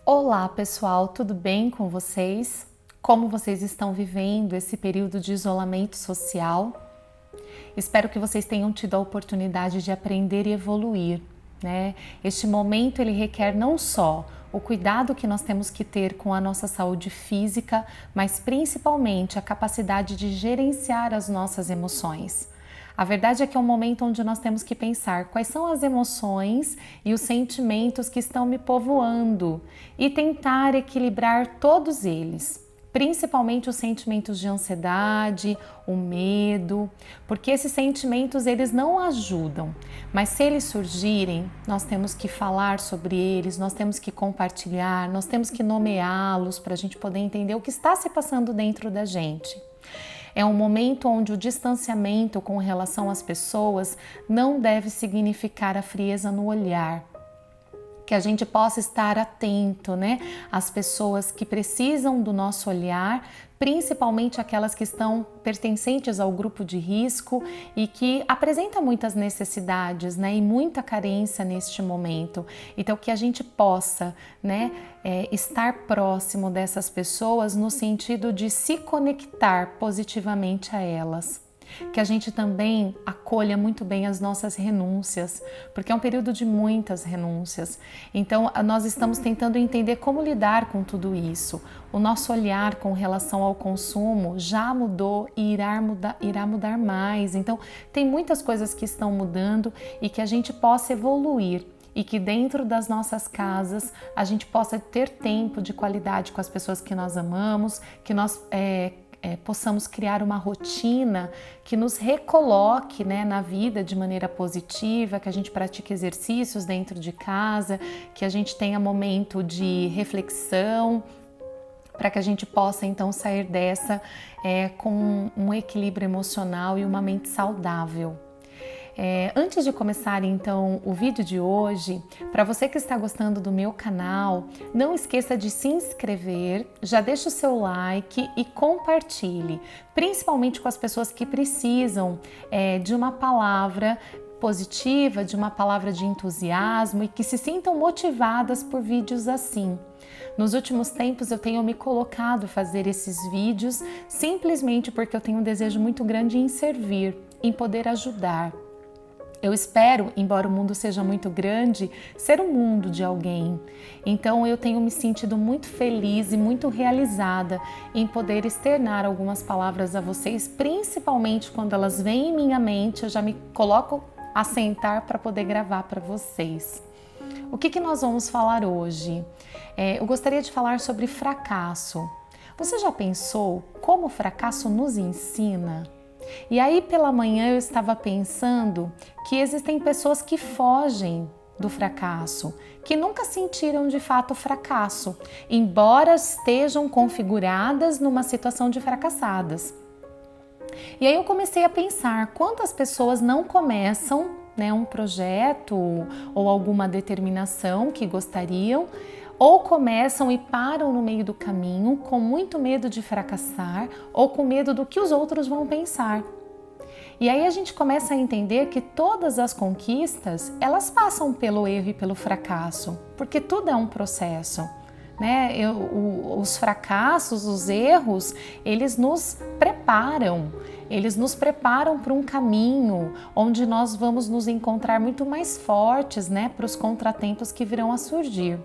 Olá pessoal, tudo bem com vocês? Como vocês estão vivendo esse período de isolamento social? Espero que vocês tenham tido a oportunidade de aprender e evoluir, né? Este momento ele requer não só o cuidado que nós temos que ter com a nossa saúde física, mas principalmente a capacidade de gerenciar as nossas emoções. A verdade é que é um momento onde nós temos que pensar quais são as emoções e os sentimentos que estão me povoando e tentar equilibrar todos eles, principalmente os sentimentos de ansiedade, o medo, porque esses sentimentos eles não ajudam, mas se eles surgirem, nós temos que falar sobre eles, nós temos que compartilhar, nós temos que nomeá-los para a gente poder entender o que está se passando dentro da gente. É um momento onde o distanciamento com relação às pessoas não deve significar a frieza no olhar. Que a gente possa estar atento, né, às pessoas que precisam do nosso olhar, principalmente aquelas que estão pertencentes ao grupo de risco e que apresentam muitas necessidades, né, e muita carência neste momento. Então, que a gente possa, né, estar próximo dessas pessoas no sentido de se conectar positivamente a elas. Que a gente também acolha muito bem as nossas renúncias, porque é um período de muitas renúncias. Então, nós estamos tentando entender como lidar com tudo isso. O nosso olhar com relação ao consumo já mudou e irá mudar mais. Então, tem muitas coisas que estão mudando e que a gente possa evoluir. E que dentro das nossas casas a gente possa ter tempo de qualidade com as pessoas que nós amamos, que nós possamos criar uma rotina que nos recoloque, né, na vida de maneira positiva, que a gente pratique exercícios dentro de casa, que a gente tenha momento de reflexão, para que a gente possa então sair dessa com um equilíbrio emocional e uma mente saudável. Antes de começar então o vídeo de hoje, para você que está gostando do meu canal, não esqueça de se inscrever, já deixa o seu like e compartilhe, principalmente com as pessoas que precisam de uma palavra positiva, de uma palavra de entusiasmo e que se sintam motivadas por vídeos assim. Nos últimos tempos eu tenho me colocado a fazer esses vídeos simplesmente porque eu tenho um desejo muito grande em servir, em poder ajudar. Eu espero, embora o mundo seja muito grande, ser um mundo de alguém. Então eu tenho me sentido muito feliz e muito realizada em poder externar algumas palavras a vocês, principalmente quando elas vêm em minha mente, eu já me coloco a sentar para poder gravar para vocês. O que nós vamos falar hoje? Eu gostaria de falar sobre fracasso. Você já pensou como o fracasso nos ensina? E aí pela manhã eu estava pensando que existem pessoas que fogem do fracasso, que nunca sentiram de fato fracasso, embora estejam configuradas numa situação de fracassadas. E aí eu comecei a pensar quantas pessoas não começam, né, um projeto ou alguma determinação que gostariam, ou começam e param no meio do caminho com muito medo de fracassar ou com medo do que os outros vão pensar. E aí a gente começa a entender que todas as conquistas, elas passam pelo erro e pelo fracasso, porque tudo é um processo, né? Os fracassos, os erros, eles nos preparam para um caminho onde nós vamos nos encontrar muito mais fortes, né, para os contratempos que virão a surgir.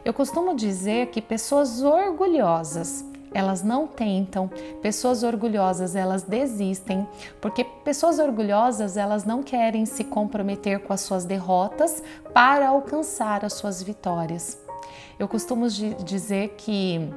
Eu costumo dizer que pessoas orgulhosas, elas não tentam, pessoas orgulhosas, elas desistem, porque pessoas orgulhosas, elas não querem se comprometer com as suas derrotas para alcançar as suas vitórias. Eu costumo dizer que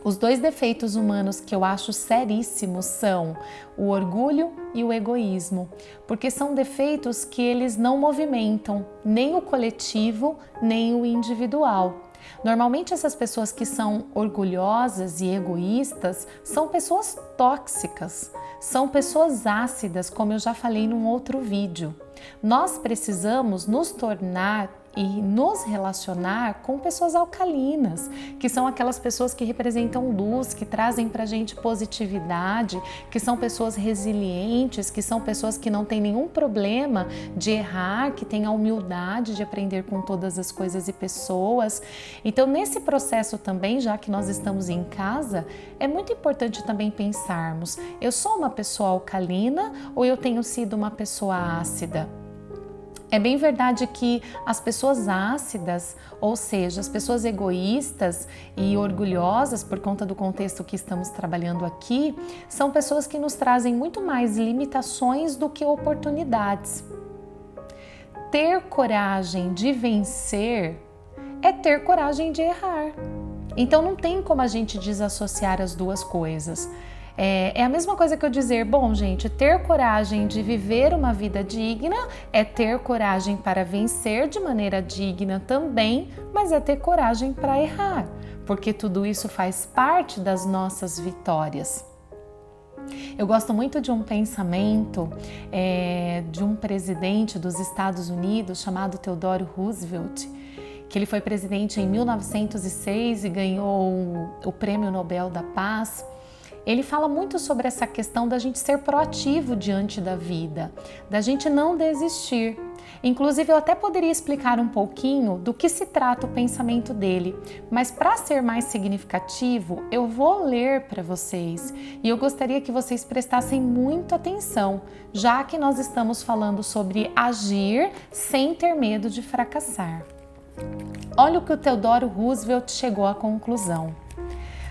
os dois defeitos humanos que eu acho seríssimos são o orgulho e o egoísmo, porque são defeitos que eles não movimentam nem o coletivo, nem o individual. Normalmente essas pessoas que são orgulhosas e egoístas são pessoas tóxicas, são pessoas ácidas, como eu já falei num outro vídeo. Nós precisamos nos tornar e nos relacionar com pessoas alcalinas, que são aquelas pessoas que representam luz, que trazem pra gente positividade, que são pessoas resilientes, que são pessoas que não têm nenhum problema de errar, que têm a humildade de aprender com todas as coisas e pessoas. Então, nesse processo também, já que nós estamos em casa, é muito importante também pensarmos: eu sou uma pessoa alcalina ou eu tenho sido uma pessoa ácida? É bem verdade que as pessoas ácidas, ou seja, as pessoas egoístas e orgulhosas, por conta do contexto que estamos trabalhando aqui, são pessoas que nos trazem muito mais limitações do que oportunidades. Ter coragem de vencer é ter coragem de errar. Então não tem como a gente desassociar as duas coisas. É a mesma coisa que eu dizer, bom, gente, ter coragem de viver uma vida digna é ter coragem para vencer de maneira digna também, mas é ter coragem para errar, porque tudo isso faz parte das nossas vitórias. Eu gosto muito de um pensamento de um presidente dos Estados Unidos chamado Theodore Roosevelt, que ele foi presidente em 1906 e ganhou o Prêmio Nobel da Paz. Ele fala muito sobre essa questão da gente ser proativo diante da vida, da gente não desistir. Inclusive, eu até poderia explicar um pouquinho do que se trata o pensamento dele, mas para ser mais significativo, eu vou ler para vocês e eu gostaria que vocês prestassem muita atenção, já que nós estamos falando sobre agir sem ter medo de fracassar. Olha o que o Theodore Roosevelt chegou à conclusão.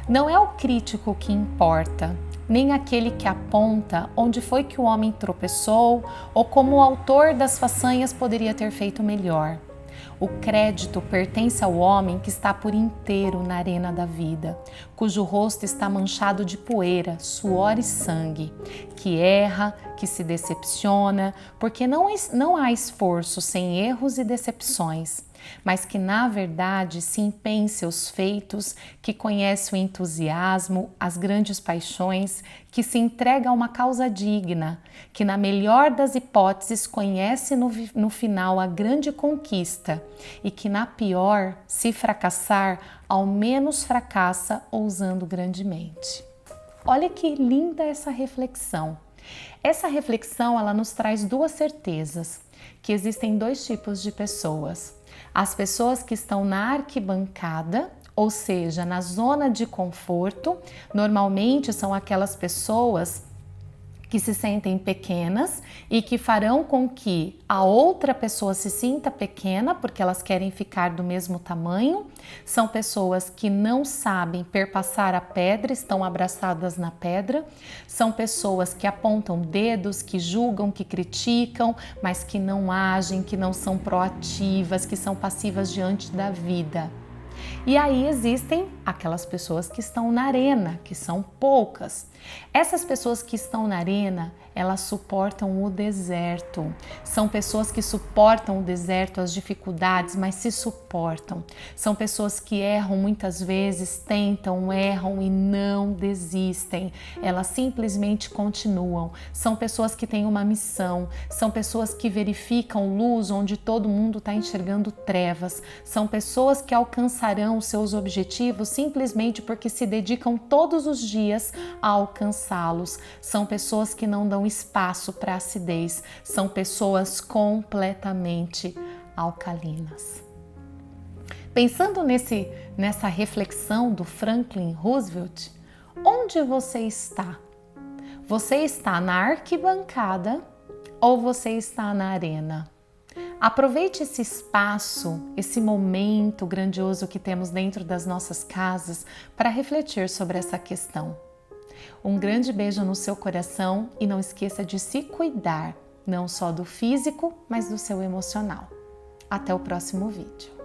Não é o crítico que importa, nem aquele que aponta onde foi que o homem tropeçou ou como o autor das façanhas poderia ter feito melhor. O crédito pertence ao homem que está por inteiro na arena da vida, cujo rosto está manchado de poeira, suor e sangue, que erra, que se decepciona, porque não há esforço sem erros e decepções, mas que na verdade se empenha em seus feitos, que conhece o entusiasmo, as grandes paixões, que se entrega a uma causa digna, que na melhor das hipóteses conhece no final a grande conquista e que na pior, se fracassar, ao menos fracassa ousando grandemente. Olha que linda essa reflexão. Essa reflexão, ela nos traz duas certezas, que existem dois tipos de pessoas. As pessoas que estão na arquibancada, ou seja, na zona de conforto, normalmente são aquelas pessoas que se sentem pequenas e que farão com que a outra pessoa se sinta pequena porque elas querem ficar do mesmo tamanho. São pessoas que não sabem perpassar a pedra, estão abraçadas na pedra. São pessoas que apontam dedos, que julgam, que criticam, mas que não agem, que não são proativas, que são passivas diante da vida. E aí existem aquelas pessoas que estão na arena, que são poucas. Essas pessoas que estão na arena, elas suportam o deserto. São pessoas que suportam o deserto, as dificuldades, mas se suportam. São pessoas que erram muitas vezes, tentam, erram e não desistem. Elas simplesmente continuam. São pessoas que têm uma missão. São pessoas que verificam luz onde todo mundo está enxergando trevas. São pessoas que alcançarão os seus objetivos simplesmente porque se dedicam todos os dias a alcançá-los. São pessoas que não dão espaço para acidez. São pessoas completamente alcalinas. Pensando nessa reflexão do Franklin Roosevelt, onde você está? Você está na arquibancada ou você está na arena? Aproveite esse espaço, esse momento grandioso que temos dentro das nossas casas para refletir sobre essa questão. Um grande beijo no seu coração e não esqueça de se cuidar, não só do físico, mas do seu emocional. Até o próximo vídeo.